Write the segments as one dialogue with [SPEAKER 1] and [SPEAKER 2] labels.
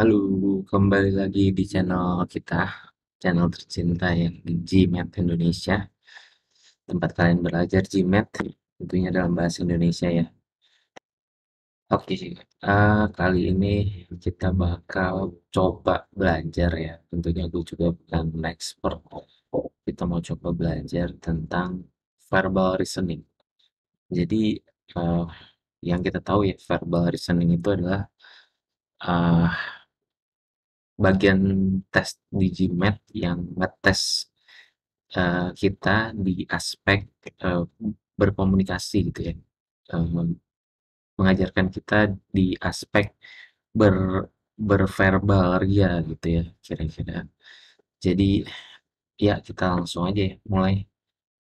[SPEAKER 1] Halo, kembali lagi di channel kita, channel tercinta yang GMAT Indonesia, tempat kalian belajar GMAT, tentunya dalam bahasa Indonesia ya. Oke, kali ini kita bakal coba belajar ya, tentunya gue juga bukan expert, kita mau coba belajar tentang verbal reasoning. Jadi, eh, yang kita tahu ya, verbal reasoning itu adalah eh, bagian tes di GMAT yang ngetes kita di aspek eh, berkomunikasi gitu ya. Eh, mengajarkan kita di aspek ber berverbal ria gitu ya kira-kira. Jadi ya kita langsung aja ya mulai.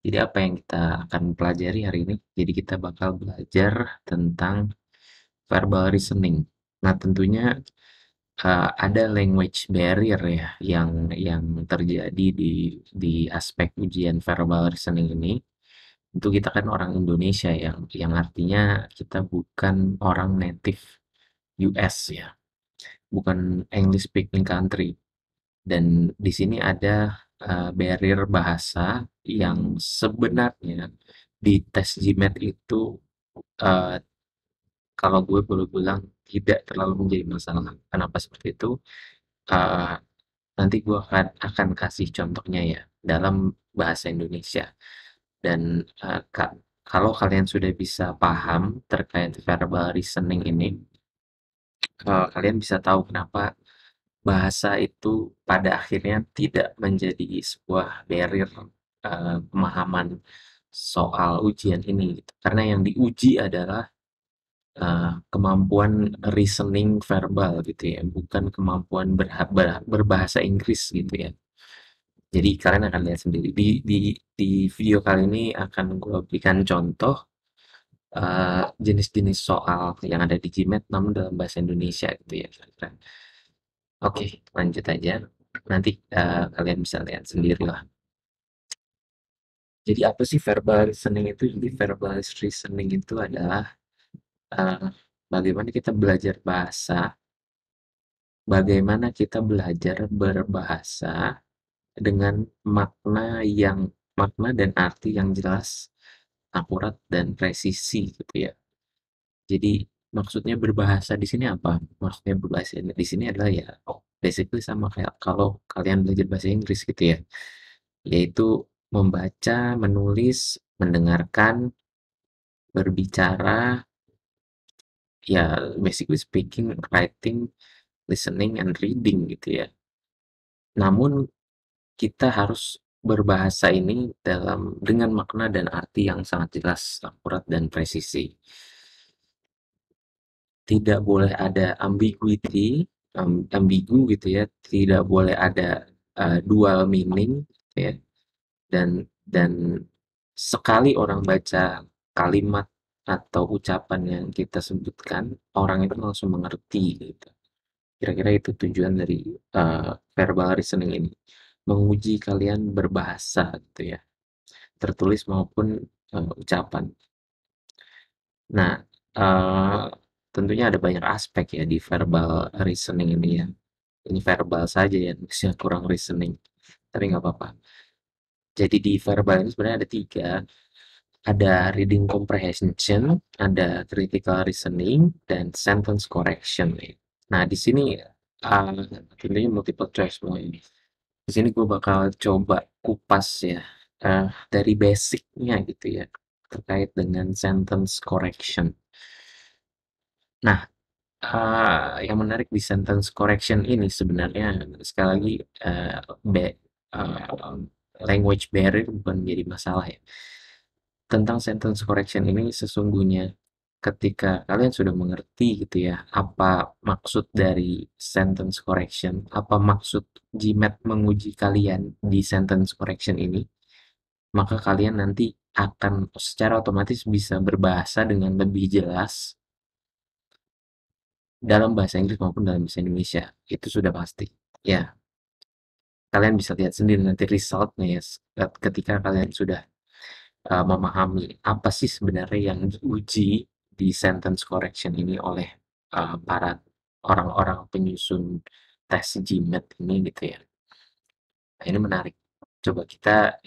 [SPEAKER 1] Jadi apa yang kita akan pelajari hari ini? Jadi kita bakal belajar tentang verbal reasoning. Nah, tentunya ada language barrier ya yang terjadi di aspek ujian verbal listening ini. Itu kita kan orang Indonesia yang artinya kita bukan orang native US ya, bukan English speaking country. Dan di sini ada barrier bahasa yang sebenarnya di tes GMAT itu eh, kalau gue boleh bilang tidak terlalu menjadi masalah. Kenapa seperti itu? Eh, Nanti gue akan kasih contohnya ya dalam bahasa Indonesia. Dan kalau kalian sudah bisa paham terkait verbal reasoning ini, kalian bisa tahu kenapa bahasa itu pada akhirnya tidak menjadi sebuah barrier pemahaman soal ujian ini gitu. Karena yang diuji adalah kemampuan reasoning verbal gitu ya, bukan kemampuan berbahasa Inggris gitu ya. Jadi kalian akan lihat sendiri di video kali ini akan gue berikan contoh jenis-jenis soal yang ada di GMAT namun dalam bahasa Indonesia gitu ya kira-kira. Oke, lanjut aja. Nanti kalian bisa lihat sendiri lah. Jadi apa sih verbal listening itu? Jadi verbal listening itu adalah eh, bagaimana kita belajar bahasa, bagaimana kita belajar berbahasa dengan makna dan arti yang jelas, akurat dan presisi gitu ya. Jadi maksudnya berbahasa di sini apa? Maksudnya berbahasa di sini adalah ya basically sama kayak kalau kalian belajar bahasa Inggris gitu ya, yaitu membaca, menulis, mendengarkan, berbicara, ya basically speaking, writing, listening, and reading gitu ya. Namun kita harus berbahasa ini dengan makna dan arti yang sangat jelas, akurat, dan presisi. Tidak boleh ada ambiguity, ambigu gitu ya, tidak boleh ada dual meaning gitu ya. Dan sekali orang baca kalimat atau ucapan yang kita sebutkan, orang itu langsung mengerti gitu. Kira-kira itu tujuan dari verbal reasoning ini, menguji kalian berbahasa gitu ya, tertulis maupun ucapan. Nah, eee, tentunya ada banyak aspek ya di verbal reasoning ini ya. Ini verbal saja ya, maksudnya kurang reasoning, tapi nggak apa-apa. Jadi di verbal ini sebenarnya ada 3, ada reading comprehension, ada critical reasoning, dan sentence correction nih. Nah, di sini, tentunya multiple choice semua ini. Di sini gue bakal coba kupas ya, dari basic-nya gitu ya, terkait dengan sentence correction. Nah, yang menarik di sentence correction ini sebenarnya sekali lagi, eee, be eee, language barrier bukan menjadi masalah ya. Tentang sentence correction ini sesungguhnya ketika kalian sudah mengerti gitu ya, apa maksud dari sentence correction, apa maksud GMAT menguji kalian di sentence correction ini, maka kalian nanti akan secara otomatis bisa berbahasa dengan lebih jelas dalam bahasa Inggris maupun dalam bahasa Indonesia. Itu sudah pasti. Ya, kalian bisa lihat sendiri nanti resultnya ya ketika kalian sudah memahami apa sih sebenarnya yang diuji di sentence correction ini oleh para orang-orang penyusun tes GMAT ini gitu ya. Nah, ini menarik. Coba kita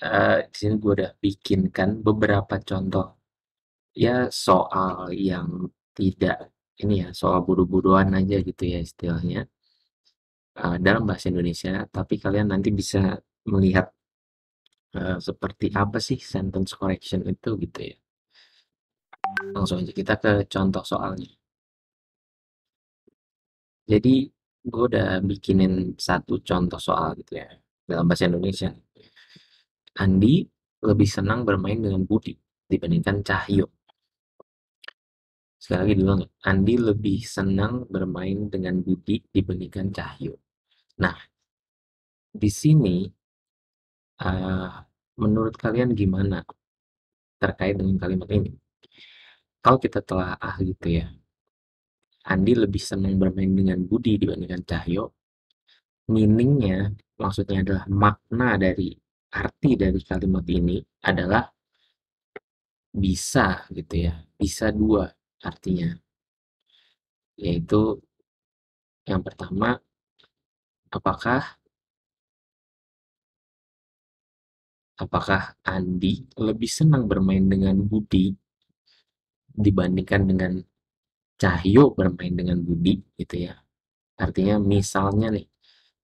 [SPEAKER 1] di sini gue udah bikinkan beberapa contoh ya soal yang tidak ini ya soal bodoh-bodohan aja gitu ya istilahnya dalam bahasa Indonesia. Tapi kalian nanti bisa melihat seperti apa sih sentence correction itu gitu ya. Langsung aja kita ke contoh soalnya. Jadi gue udah bikinin satu contoh soal gitu ya dalam bahasa Indonesia. Andi lebih senang bermain dengan Budi dibandingkan Cahyo. Sekali lagi diulang, Andi lebih senang bermain dengan Budi dibandingkan Cahyo. Nah, di sini uh, menurut kalian gimana terkait dengan kalimat ini? Kalau kita telah gitu ya, Andi lebih senang bermain dengan Budi dibandingkan Cahyo. Meaningnya, maksudnya adalah makna dari arti dari kalimat ini adalah bisa gitu ya, bisa dua artinya, yaitu yang pertama, apakah apakah Andi lebih senang bermain dengan Budi dibandingkan dengan Cahyo bermain dengan Budi gitu ya. Artinya misalnya nih,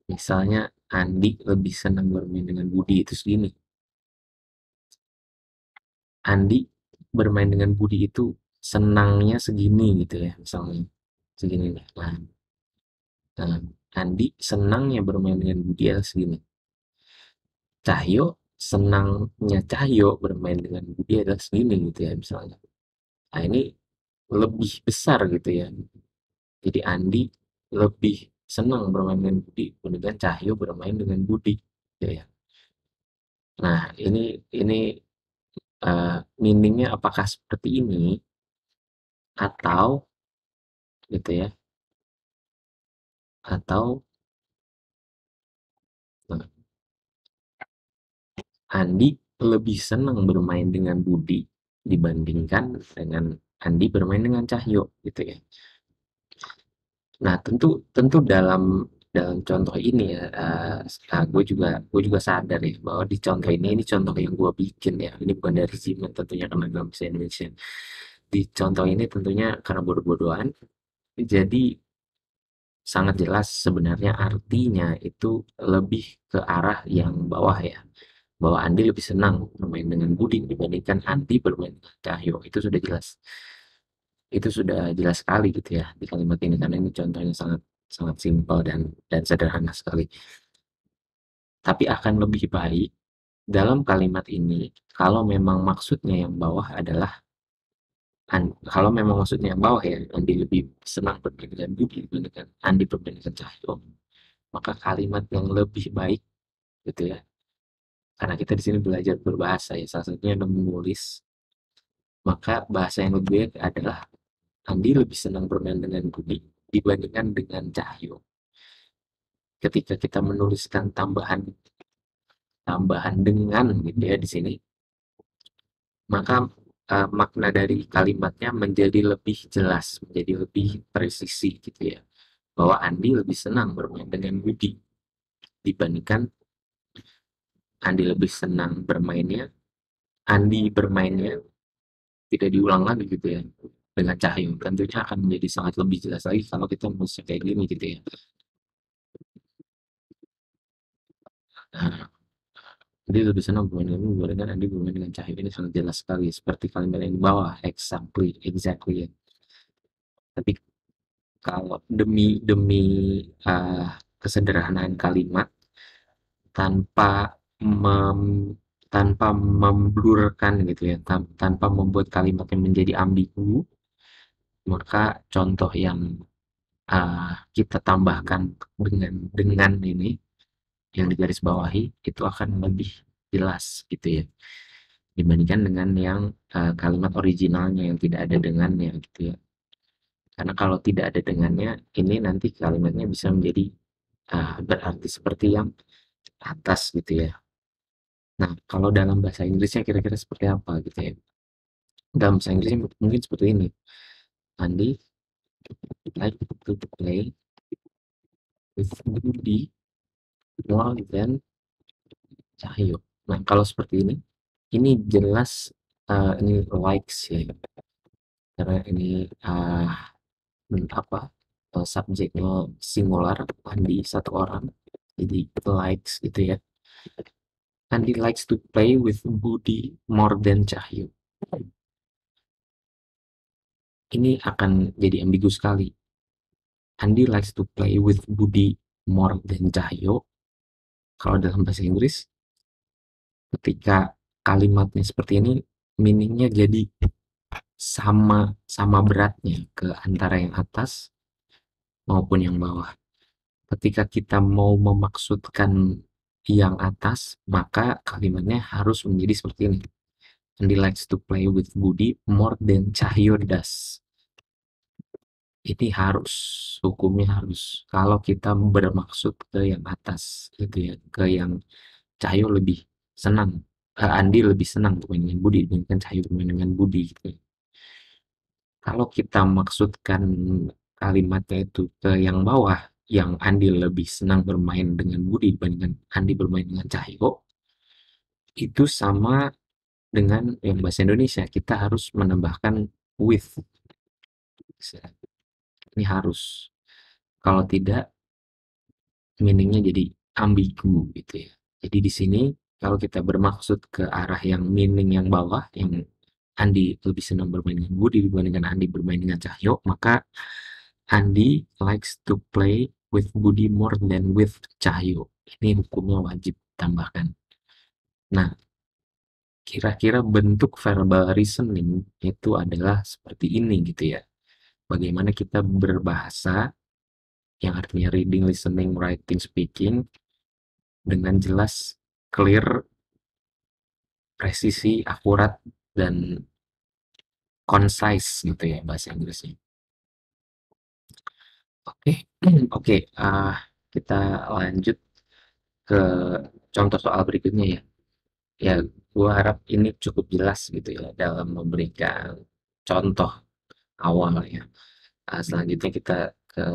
[SPEAKER 1] misalnya Andi lebih senang bermain dengan Budi itu segini. Andi bermain dengan Budi itu senangnya segini gitu ya misalnya. Segini nih. Nah, Andi senangnya bermain dengan Budi adalah segini. Cahyo senangnya Cahyo bermain dengan Budi adalah segini gitu ya misalnya. Nah ini lebih besar gitu ya. Jadi Andi lebih senang bermain dengan Budi dibandingkan Cahyo bermain dengan Budi gitu ya. Nah ini meaningnya apakah seperti ini atau gitu ya atau eh, Andi lebih senang bermain dengan Budi dibandingkan dengan Andi bermain dengan Cahyo gitu ya. Nah, tentu tentu dalam dalam contoh ini ya, gue juga sadar ya bahwa di contoh ini contoh yang gue bikin ya, ini bukan dari Simen tentunya karena dalam bahasa Indonesia. Di contoh ini tentunya karena bodoh-bodohan, jadi sangat jelas sebenarnya artinya itu lebih ke arah yang bawah ya, bahwa Andi lebih senang bermain dengan Budi dibandingkan Andi bermain dengan Cahyo, itu sudah jelas sekali gitu ya di kalimat ini karena ini contohnya sangat sangat simpel dan sederhana sekali. Tapi akan lebih baik dalam kalimat ini kalau memang maksudnya yang bawah adalah kalau memang maksudnya yang bawah ya Andi lebih senang bermain dengan Budi dibandingkan Andi bermain dengan Cahyo, maka kalimat yang lebih baik gitu ya. Karena kita di sini belajar berbahasa ya, salah satunya adalah menulis, maka bahasa yang lebih baik adalah Andi lebih senang bermain dengan Budi dibandingkan dengan Cahyo. Ketika kita menuliskan tambahan tambahan dengan gitu ya di sini, maka makna dari kalimatnya menjadi lebih jelas, menjadi lebih presisi gitu ya. Bahwa Andi lebih senang bermain dengan Budi dibandingkan Andi lebih senang bermainnya, Andi bermainnya tidak diulang lagi gitu ya dengan Cahyo. Tentunya akan menjadi sangat lebih jelas lagi kalau kita menulisnya kayak gini gitu ya. Nah, Andi lebih senang bermain dengan Budi dengan Andi bermain dengan Cahyo, ini sangat jelas sekali seperti kalimat yang di bawah, exactly ya. Tapi kalau demi demi kesederhanaan kalimat tanpa mem, tanpa memblurkan gitu ya, tanpa membuat kalimatnya menjadi ambigu, maka contoh yang kita tambahkan dengan ini yang digaris bawahi itu akan lebih jelas gitu ya dibandingkan dengan yang kalimat originalnya yang tidak ada dengannya gitu ya. Karena kalau tidak ada dengannya, ini nanti kalimatnya bisa menjadi berarti seperti yang atas gitu ya. Nah, kalau dalam bahasa Inggrisnya kira-kira seperti apa gitu ya. Dalam bahasa Inggrisnya mungkin seperti ini. Andi like to play with Budi more than Cahyo. Nah, kalau seperti ini jelas ini likes ya, karena ini apa subjeknya singular, Andi satu orang, jadi likes gitu ya. Andi likes to play with Budi more than Cahyo. Ini akan jadi ambigu sekali. Andi likes to play with Budi more than Cahyo. Kalau dalam bahasa Inggris, ketika kalimatnya seperti ini, meaningnya jadi sama sama beratnya ke antara yang atas maupun yang bawah. Ketika kita mau memaksudkan yang atas, maka kalimatnya harus menjadi seperti ini. Andi likes to play with Budi more than Cahyo does. Ini harus, hukumnya harus. Kalau kita bermaksud ke yang atas, gitu ya, ke yang Cahyo lebih senang, Andi lebih senang bermain dengan Budi dibandingkan Cahyo bermain dengan Budi, gitu. Kalau kita maksudkan kalimatnya itu ke yang bawah, yang Andi lebih senang bermain dengan Budi dibandingkan Andi bermain dengan Cahyo, itu sama dengan yang bahasa Indonesia, kita harus menambahkan with. Ini harus. Kalau tidak, meaningnya jadi ambigu gitu ya. Jadi di sini kalau kita bermaksud ke arah yang meaning yang bawah, yang Andi lebih senang bermain dengan Budi dibandingkan Andi bermain dengan Cahyo, maka Andi likes to play with Budi more than with Cahyo. Ini hukumnya wajib tambahkan. Nah, kira-kira bentuk verbal reasoning itu adalah seperti ini gitu ya. Bagaimana kita berbahasa yang artinya reading, listening, writing, speaking dengan jelas, clear, presisi, akurat, dan concise gitu ya bahasa Inggrisnya. Oke, oke, kita lanjut ke contoh soal berikutnya ya. Ya, gua harap ini cukup jelas gitu ya dalam memberikan contoh awal ya. Selanjutnya kita ke,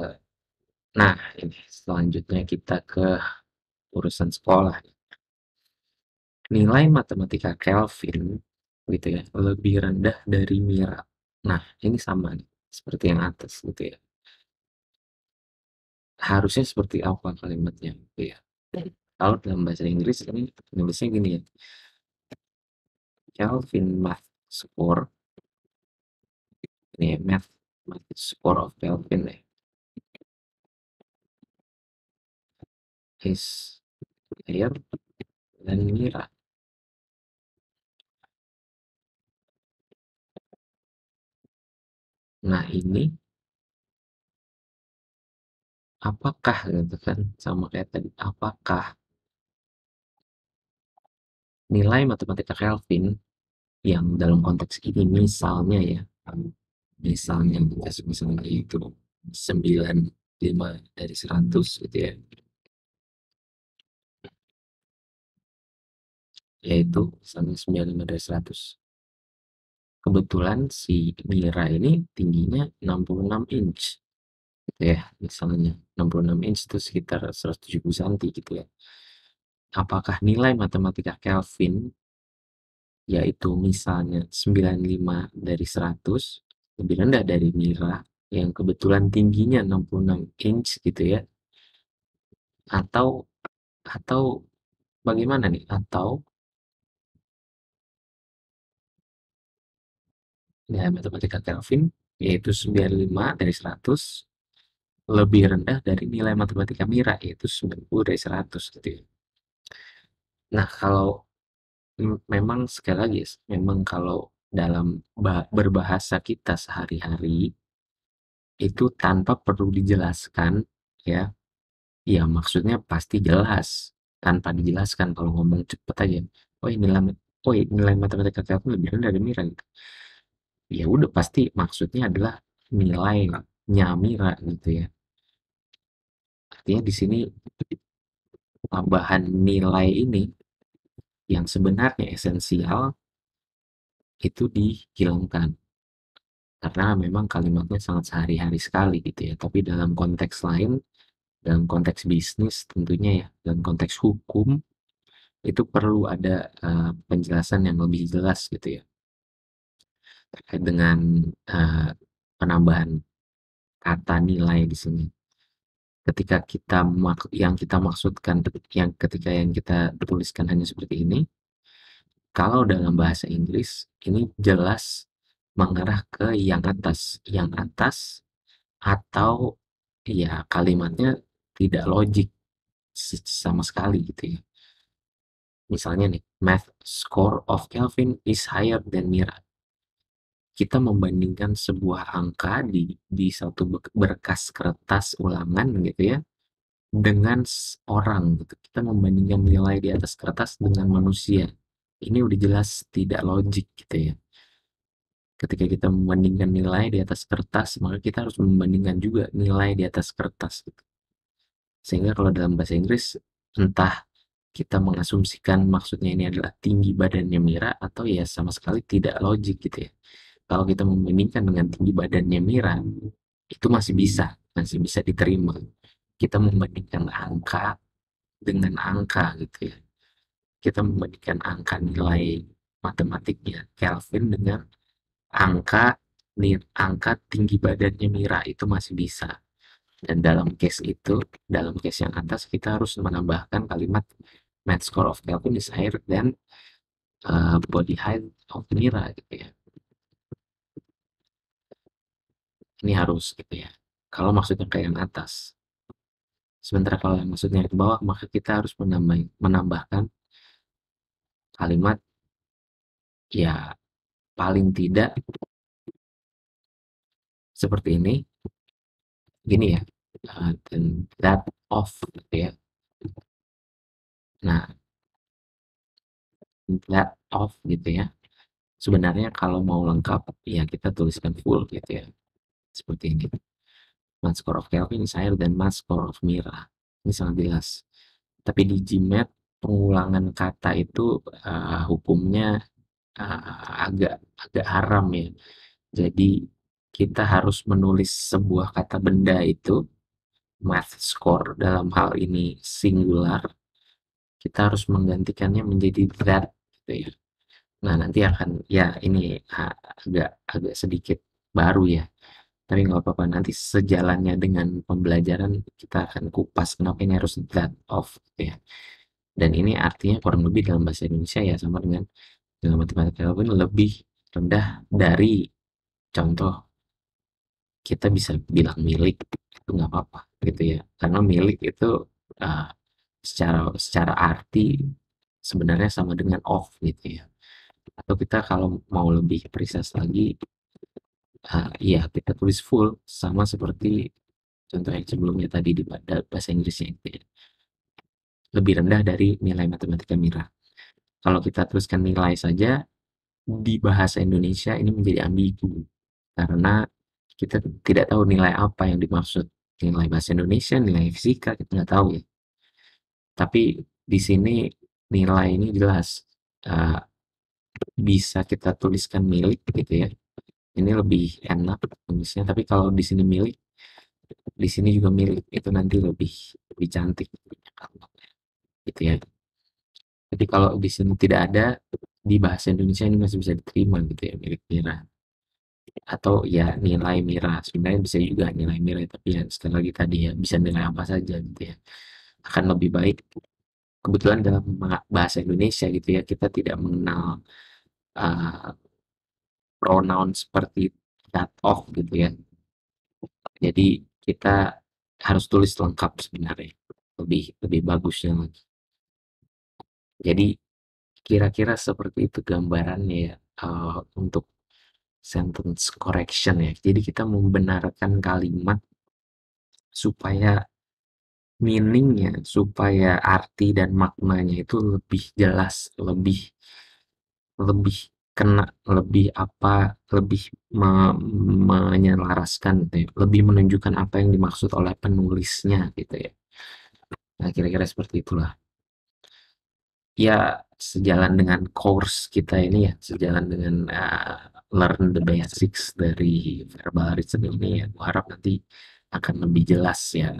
[SPEAKER 1] nah ini selanjutnya kita ke urusan sekolah. Nilai matematika Kelvin gitu ya lebih rendah dari Mira. Nah, ini sama nih, seperti yang atas gitu ya. Harusnya seperti apa kalimatnya gitu ya. Kalau dalam bahasa Inggris ini nulisnya gini ya. Kelvin math score, ini ya, math score of Kelvin ya, is higher than Mira. Nah, ini apakah gitu kan, sama kayak tadi, apakah nilai matematika Kelvin yang dalam konteks ini misalnya ya, misalnya misalnya itu 95 dari 100 gitu ya, yaitu misalnya 95 dari 100. Kebetulan si Mira ini tingginya 66 inch gitu ya, misalnya 66 inch itu sekitar 170 cm gitu ya. Apakah nilai matematika Kelvin yaitu misalnya 95 dari 100 lebih rendah dari Mira yang kebetulan tingginya 66 inch gitu ya, atau atau bagaimana nih, atau nilai matematika Kelvin yaitu 95 dari 100 lebih rendah dari nilai matematika Mira yaitu 90 dari 100 gitu ya. Nah, kalau memang sekali lagi, memang kalau dalam berbahasa kita sehari-hari itu tanpa perlu dijelaskan ya, ya maksudnya pasti jelas tanpa dijelaskan. Kalau ngomong cepet aja, oh ini nilai, oh nilai matematika kamu lebih rendah dari Mira gitu. Ya udah pasti maksudnya adalah nilainya Mira gitu ya. Artinya di sini tambahan nilai ini yang sebenarnya esensial itu dihilangkan. karena memang kalimatnya sangat sehari-hari sekali gitu ya. Tapi dalam konteks lain, dalam konteks bisnis tentunya ya, dalam konteks hukum itu perlu ada penjelasan yang lebih jelas gitu ya terkait dengan uh, penambahan kata nilai di sini. Ketika kita yang kita maksudkan, yang kita tuliskan hanya seperti ini, kalau dalam bahasa Inggris ini jelas mengarah ke yang atas atau ya kalimatnya tidak logik sama sekali gitu ya. Misalnya nih, math score of Kelvin is higher than Mira. Kita membandingkan sebuah angka di satu berkas kertas ulangan gitu ya dengan orang gitu. Kita membandingkan nilai di atas kertas dengan manusia. Ini udah jelas tidak logik gitu ya. Ketika kita membandingkan nilai di atas kertas, maka kita harus membandingkan juga nilai di atas kertas gitu. Sehingga kalau dalam bahasa Inggris, entah kita mengasumsikan maksudnya ini adalah tinggi badannya Mira atau ya sama sekali tidak logik gitu ya. Kalau kita membandingkan dengan tinggi badannya Mira, itu masih bisa diterima. Kita membandingkan angka dengan angka gitu ya. Kita membandingkan angka nilai matematiknya Kelvin dengan angka angka tinggi badannya Mira itu masih bisa. Dan dalam case yang atas kita harus menambahkan kalimat math score of Kelvin is higher than body height of Mira gitu ya. Ini harus gitu ya. Kalau maksudnya ke yang atas. Sementara kalau yang maksudnya ke bawah, maka kita harus menambahkan kalimat ya paling tidak seperti ini, gini ya, dan that of gitu ya. Nah, that of gitu ya. Sebenarnya kalau mau lengkap, ya kita tuliskan full gitu ya. Seperti ini. Math score of Kelvin is higher than math score of Mira. Ini sangat jelas. Tapi di GMAT, pengulangan kata itu hukumnya agak agak haram ya. Jadi kita harus menulis sebuah kata benda itu math score dalam hal ini singular, kita harus menggantikannya menjadi that gitu ya. Nah, nanti akan ya ini agak agak sedikit baru ya. Tapi nggak apa-apa, nanti sejalannya dengan pembelajaran kita akan kupas kenapa ini harus that of gitu ya. Dan ini artinya kurang lebih dalam bahasa Indonesia ya sama dengan matematika pun lebih rendah dari contoh kita bisa bilang milik itu nggak apa-apa gitu ya karena milik itu uh, secara arti sebenarnya sama dengan off gitu ya atau kita kalau mau lebih precise lagi iya kita tulis full sama seperti contoh yang sebelumnya tadi di bahasa Inggrisnya itu ya. Lebih rendah dari nilai matematika Mira kalau kita tuliskan nilai saja di bahasa Indonesia ini menjadi ambigu karena kita tidak tahu nilai apa yang dimaksud nilai bahasa Indonesia, nilai fisika kita nggak tahu ya. Tapi di sini nilai ini jelas uh, bisa kita tuliskan milik gitu ya. Ini lebih enak tulisnya. Tapi kalau di sini milik, di sini juga milik itu nanti lebih cantik gitu ya. Jadi kalau di sini tidak ada di bahasa Indonesia ini masih bisa diterima gitu ya milik Mira atau ya nilai Mira sebenarnya bisa juga nilai Mira tapi ya sekali lagi tadi ya bisa nilai apa saja gitu ya akan lebih baik kebetulan dalam bahasa Indonesia gitu ya kita tidak mengenal uh, pronoun seperti that of gitu ya jadi kita harus tulis lengkap sebenarnya lebih lebih bagusnya lagi jadi kira-kira seperti itu gambarannya ya untuk sentence correction ya jadi kita membenarkan kalimat supaya meaningnya supaya arti dan maknanya itu lebih jelas, lebih lebih kena, lebih apa, lebih menyelaraskan gitu ya, lebih menunjukkan apa yang dimaksud oleh penulisnya gitu ya. Nah, kira-kira seperti itulah. Ya, sejalan dengan course kita ini ya, sejalan dengan learn the basics dari verbal reasoning ini ya, gua harap nanti akan lebih jelas ya,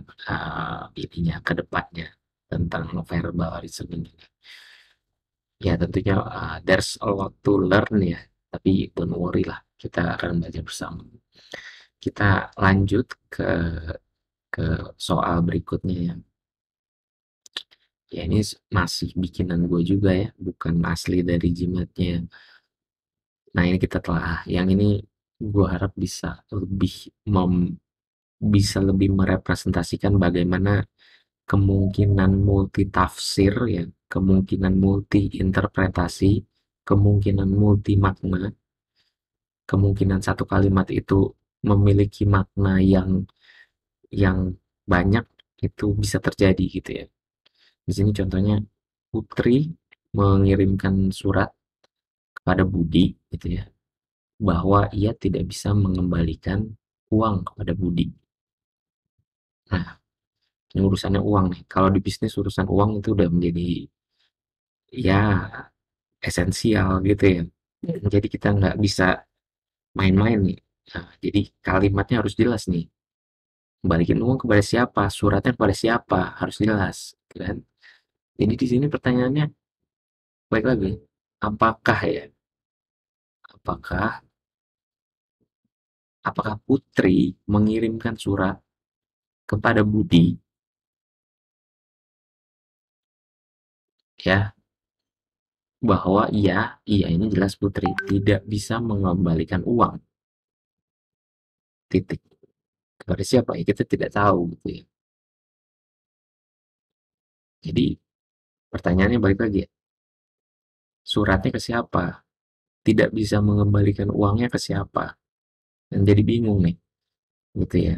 [SPEAKER 1] ininya ke depannya tentang verbal reasoning ini. Ya tentunya, there's a lot to learn ya, tapi don't worry lah, kita akan belajar bersama. Kita lanjut ke soal berikutnya ya. Ya ini masih bikinan gue juga ya, bukan asli dari Gmat-nya. Nah ini kita telah, yang ini gue harap bisa lebih merepresentasikan bagaimana kemungkinan multi tafsir ya, kemungkinan multi interpretasi, kemungkinan multi makna, kemungkinan satu kalimat itu memiliki makna yang banyak, itu bisa terjadi gitu ya. Di sini contohnya, Putri mengirimkan surat kepada Budi gitu ya, bahwa ia tidak bisa mengembalikan uang kepada Budi. Nah, ini urusannya uang nih. Kalau di bisnis urusan uang itu udah menjadi ya esensial gitu ya. Jadi kita nggak bisa main-main nih. Nah, jadi kalimatnya harus jelas nih. Balikin uang kepada siapa, suratnya kepada siapa, harus jelas, kan? Jadi di sini pertanyaannya, baik lagi, apakah ya, apakah apakah Putri mengirimkan surat kepada Budi ya, bahwa iya ini jelas Putri tidak bisa mengembalikan uang, titik. Kepada siapa ya kita tidak tahu gitu ya. Jadi pertanyaannya balik lagi ya, suratnya ke siapa? Tidak bisa mengembalikan uangnya ke siapa? Dan jadi bingung nih, gitu ya.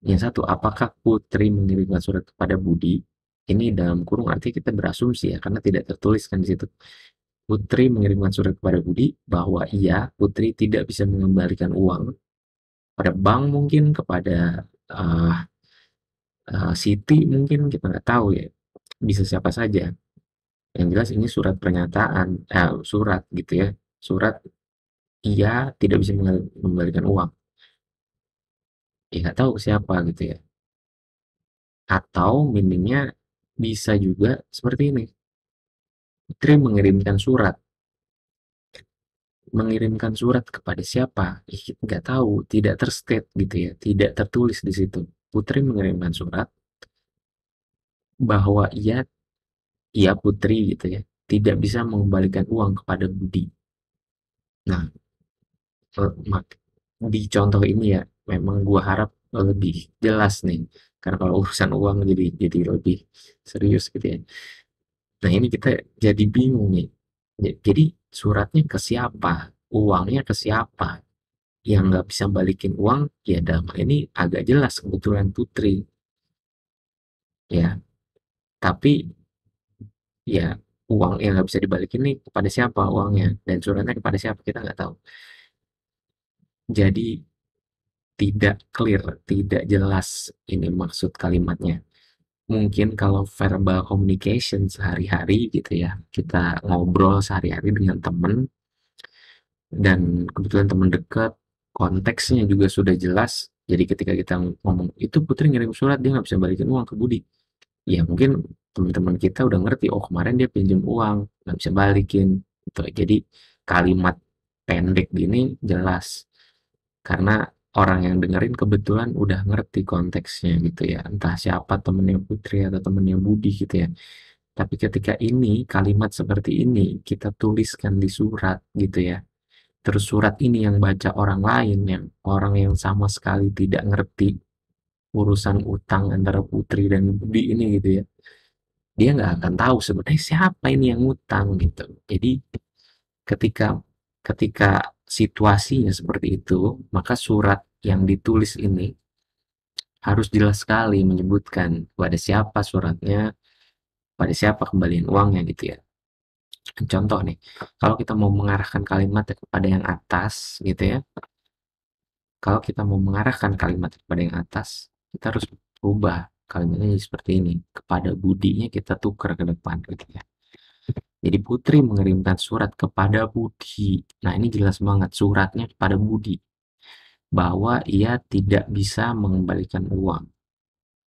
[SPEAKER 1] Yang satu, apakah Putri mengirimkan surat kepada Budi? Ini dalam kurung arti kita berasumsi ya, karena tidak tertuliskan di situ. Putri mengirimkan surat kepada Budi bahwa Putri tidak bisa mengembalikan uang pada bank, mungkin kepada uh, Siti, mungkin kita nggak tahu ya, bisa siapa saja. Yang jelas ini surat pernyataan, surat gitu ya, surat tidak bisa mengembalikan uang. Ya nggak tahu siapa gitu ya. Atau meaningnya bisa juga seperti ini. Putri mengirimkan surat kepada siapa? Nggak tahu, tidak terstate gitu ya, tidak tertulis di situ. Putri mengirimkan surat bahwa ia Putri gitu ya, tidak bisa mengembalikan uang kepada Budi. Nah, di contoh ini ya, memang gua harap lebih jelas nih, karena kalau urusan uang jadi lebih serius gitu ya. Nah ini kita jadi bingung nih. Jadi suratnya ke siapa? Uangnya ke siapa? Yang nggak bisa balikin uang, ya dalam hal ini agak jelas kebetulan Putri. Ya, tapi ya uang yang nggak bisa dibalikin nih kepada siapa uangnya? Dan suratnya kepada siapa? Kita nggak tahu. Jadi tidak clear, tidak jelas ini maksud kalimatnya. Mungkin kalau verbal communication sehari-hari gitu ya, kita ngobrol sehari-hari dengan temen, dan kebetulan teman dekat, konteksnya juga sudah jelas. Jadi ketika kita ngomong, itu Putri ngirim surat, dia nggak bisa balikin uang ke Budi. Ya mungkin teman-teman kita udah ngerti, oh kemarin dia pinjam uang, nggak bisa balikin. Gitu. Jadi kalimat pendek gini jelas. Karena orang yang dengerin kebetulan udah ngerti konteksnya gitu ya. Entah siapa temennya Putri atau temennya Budi gitu ya. Tapi ketika ini, kalimat seperti ini, kita tuliskan di surat gitu ya. Terus surat ini yang baca orang lain, yang orang yang sama sekali tidak ngerti urusan utang antara Putri dan Budi ini gitu ya. Dia nggak akan tahu sebenarnya siapa ini yang utang gitu. Jadi ketika ketika situasinya seperti itu, maka surat yang ditulis ini harus jelas sekali menyebutkan pada siapa suratnya, pada siapa kembalian uangnya gitu ya. Contoh nih, kalau kita mau mengarahkan kalimat kepada yang atas gitu ya, kalau kita mau mengarahkan kalimat kepada yang atas, kita harus ubah kalimatnya seperti ini. Kepada budinya kita tukar ke depan gitu ya. Jadi Putri mengirimkan surat kepada Budi. Nah, ini jelas banget suratnya kepada Budi bahwa ia tidak bisa mengembalikan uang.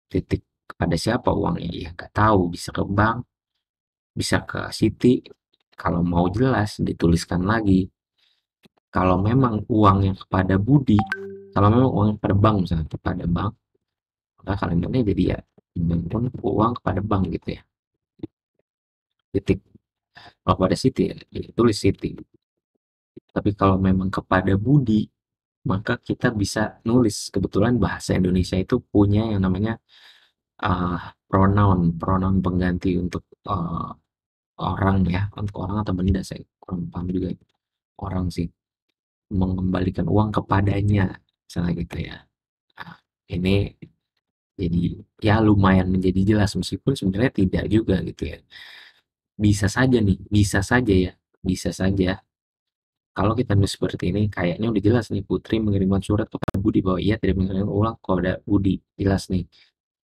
[SPEAKER 1] Titik. Kepada siapa uangnya? Ya nggak tahu. Bisa ke bank, bisa ke Siti. Kalau mau jelas, dituliskan lagi. Kalau memang uangnya kepada Budi, kalau memang uangnya kepada bank, misalnya kepada bank, maka kalimatnya jadi ya pun uang kepada bank gitu ya. Titik. Kalau pada Siti ya, tulis Siti. Tapi kalau memang kepada Budi, maka kita bisa nulis. Kebetulan bahasa Indonesia itu punya yang namanya pronoun, pronoun pengganti untuk orang ya, untuk orang atau benda. Saya kurang paham juga. Orang sih mengembalikan uang kepadanya, misalnya gitu ya. Nah, ini jadi ya lumayan menjadi jelas meskipun sebenarnya tidak juga gitu ya. Bisa saja nih, bisa saja ya, bisa saja kalau kita nulis seperti ini, kayaknya udah jelas nih Putri mengirimkan surat kepada Budi bahwa ia tidak mengirimkan uang kepada Budi. Jelas nih.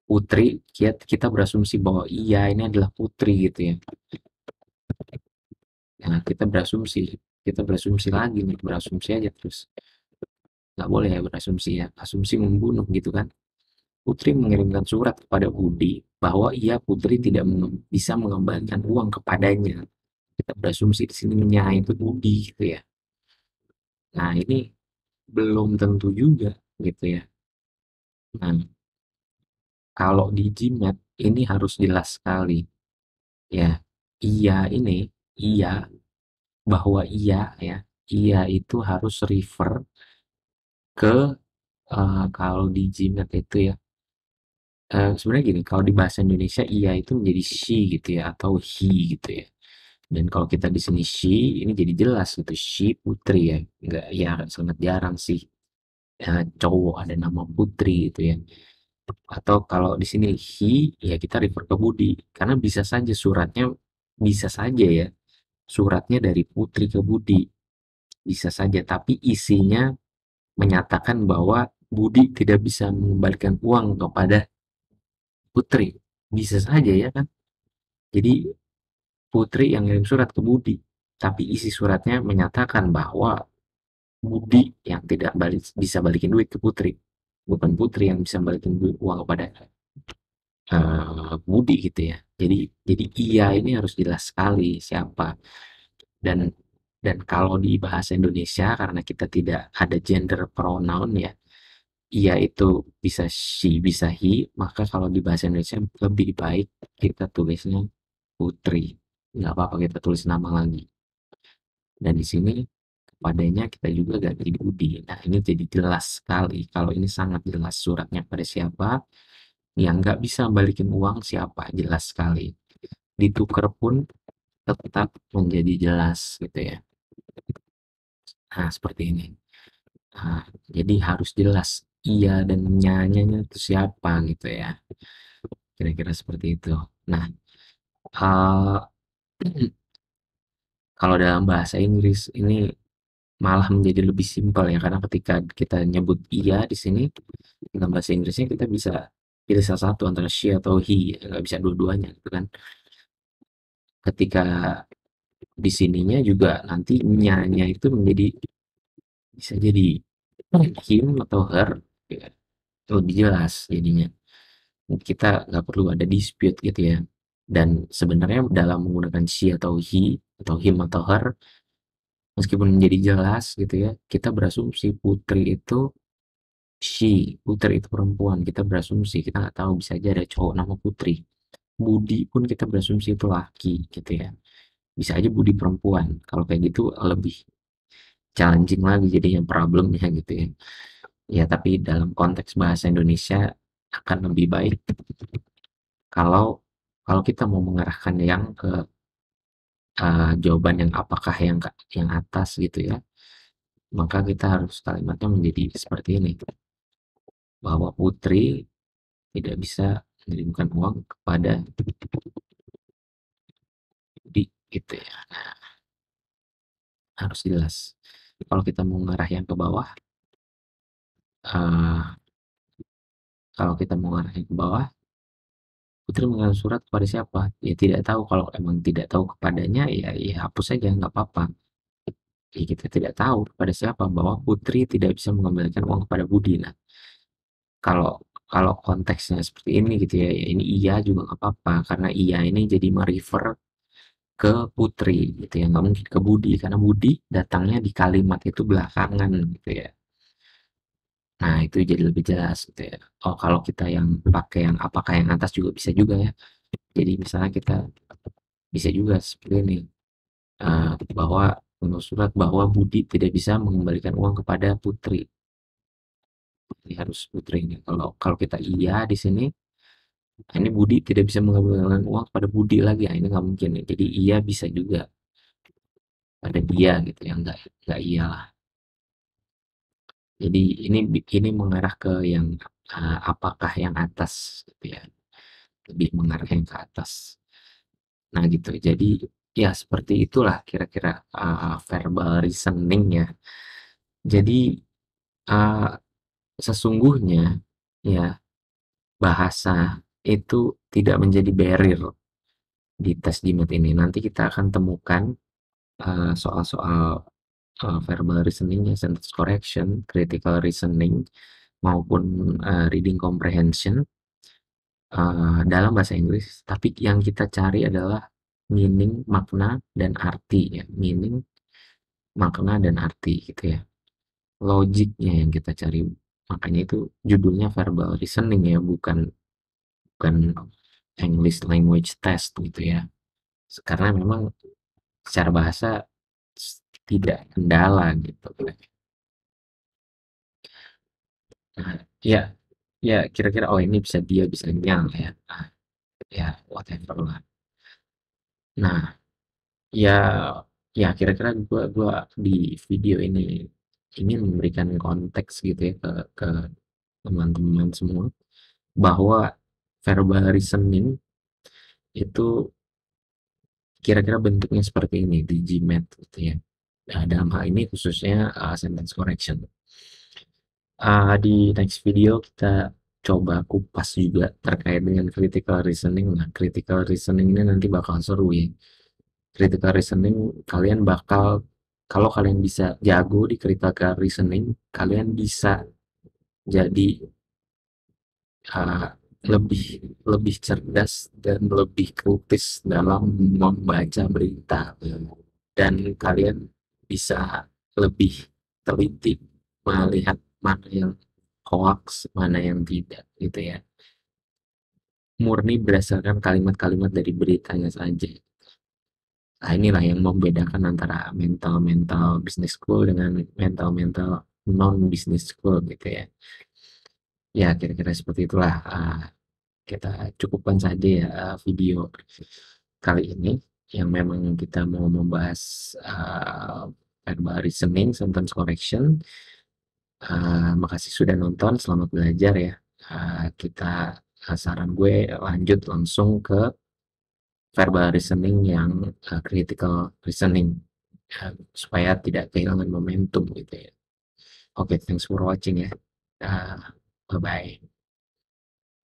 [SPEAKER 1] Putri, kita berasumsi bahwa iya ini adalah Putri gitu ya. Nah, kita berasumsi lagi nih, berasumsi aja terus. Nggak boleh ya berasumsi ya, asumsi membunuh gitu kan. Putri mengirimkan surat kepada Budi bahwa ia Putri tidak bisa mengembalikan uang kepadanya. Kita berasumsi di sini nya itu Budi gitu ya. Nah, ini belum tentu juga gitu ya. Nah, kalau di Gmat ini harus jelas sekali ya. Iya ini, iya bahwa iya ya, iya itu harus refer ke kalau di Gmat itu ya. Sebenarnya gini, kalau di bahasa Indonesia iya itu menjadi she gitu ya atau he gitu ya. Dan kalau kita di sini she ini jadi jelas gitu, she putri ya. Enggak ya sangat jarang sih cowok ada nama putri gitu ya. Atau kalau di sini he, ya kita refer ke Budi. Karena bisa saja ya, suratnya dari Putri ke Budi. Bisa saja, tapi isinya menyatakan bahwa Budi tidak bisa mengembalikan uang kepada Putri. Bisa saja ya kan? Jadi Putri yang ngirim surat ke Budi, tapi isi suratnya menyatakan bahwa Budi yang tidak bisa balikin duit ke Putri. Bukan Putri yang bisa balikin duit uang kepada Budi gitu ya. Jadi iya ini harus jelas sekali siapa. Dan kalau di bahasa Indonesia karena kita tidak ada gender pronoun ya, iya itu bisa she, bisa he, maka kalau di bahasa Indonesia lebih baik kita tulisnya Putri. Nggak apa-apa kita tulis nama lagi. Dan di sini kepadanya kita juga ganti Budi. Nah ini jadi jelas sekali. Kalau ini sangat jelas suratnya pada siapa, yang nggak bisa balikin uang siapa, jelas sekali. Ditukar pun tetap menjadi jelas gitu ya. Nah, seperti ini. Nah, jadi harus jelas iya dan nyanyanya itu siapa gitu ya. Kira-kira seperti itu. Nah, uh, kalau dalam bahasa Inggris ini malah menjadi lebih simpel ya karena ketika kita nyebut iya di sini dalam bahasa Inggrisnya kita bisa pilih salah satu antara she atau he, nggak bisa dua-duanya gitu kan. Ketika di sininya juga nanti nya itu menjadi bisa jadi him atau her ya, lebih jelas jadinya. Kita nggak perlu ada dispute gitu ya. Dan sebenarnya dalam menggunakan she atau he atau him atau her, meskipun menjadi jelas gitu ya, kita berasumsi putri itu she, putri itu perempuan. Kita berasumsi, kita nggak tahu bisa aja ada cowok nama putri. Budi pun kita berasumsi itu laki gitu ya. Bisa aja Budi perempuan. Kalau kayak gitu lebih challenging lagi jadinya problemnya gitu ya. Ya tapi dalam konteks bahasa Indonesia akan lebih baik kalau kalau kita mau mengarahkan yang ke jawaban yang apakah yang atas gitu ya, maka kita harus kalimatnya menjadi seperti ini, bahwa Putri tidak bisa mengirimkan uang kepada Budi gitu ya. Harus jelas. Kalau kita mau mengarah yang ke bawah, uh, kalau kita mau mengarah yang ke bawah, Putri mengirim surat kepada siapa? Ya tidak tahu, kalau emang tidak tahu kepadanya ya hapus saja nggak apa-apa. Ya kita tidak tahu kepada siapa bahwa Putri tidak bisa mengembalikan uang kepada Budi. Nah, kalau kalau konteksnya seperti ini gitu ya, ya ini iya juga nggak apa-apa karena iya ini jadi merefer ke Putri gitu ya, nggak mungkin ke Budi karena Budi datangnya di kalimat itu belakangan gitu ya. Nah, itu jadi lebih jelas gitu ya. Oh, kalau kita yang pakai yang apakah yang atas juga bisa juga ya. Jadi misalnya kita bisa juga seperti ini, bahwa menurut surat bahwa Budi tidak bisa mengembalikan uang kepada Putri. Jadi harus Putri ini. Kalau kalau kita iya di sini, nah ini Budi tidak bisa mengembalikan uang kepada Budi lagi. Nah, ini nggak mungkin ya. Jadi iya bisa juga pada dia gitu ya. Nggak iya. Jadi ini mengarah ke yang apakah yang atas gitu ya. Lebih mengarah yang ke atas. Nah gitu. Jadi ya seperti itulah kira-kira verbal reasoning ya. Jadi uh, sesungguhnya ya bahasa itu tidak menjadi barrier di tes GMAT ini. Nanti kita akan temukan soal-soal verbal reasoning, ya, sentence correction, critical reasoning, maupun reading comprehension dalam bahasa Inggris. Tapi yang kita cari adalah meaning, makna, dan arti ya. Meaning, makna, dan arti gitu ya. Logiknya yang kita cari. Makanya itu judulnya verbal reasoning ya, bukan bukan English language test gitu ya. Karena memang secara bahasa tidak kendala gitu. Nah, ya, ya kira-kira oh ini bisa dia bisa nyang ya. Ah, ya whatever lah. Nah, ya ya kira-kira gua di video ini ingin memberikan konteks gitu ya ke teman-teman semua bahwa verbal reasoning itu kira-kira bentuknya seperti ini di GMAT gitu ya. Nah, dalam hal ini khususnya sentence correction. Di next video kita coba kupas juga terkait dengan critical reasoning. Nah, critical reasoning ini nanti bakal seru ya. Critical reasoning kalian bakal kalau kalian bisa jago di critical reasoning, kalian bisa jadi uh, lebih lebih cerdas dan lebih kritis dalam membaca berita dan kalian bisa lebih teliti melihat mana yang hoax, mana yang tidak gitu ya. Murni berdasarkan kalimat-kalimat dari beritanya saja. Nah, inilah yang membedakan antara mental-mental business school dengan mental-mental non business school gitu ya. Ya, kira-kira seperti itulah. Kita cukupkan saja ya video kali ini yang memang kita mau membahas verbal reasoning, sentence correction. Makasih sudah nonton, selamat belajar ya. Kita saran gue lanjut langsung ke verbal reasoning yang critical reasoning supaya tidak kehilangan momentum gitu ya. Oke, thanks for watching ya. Bye bye.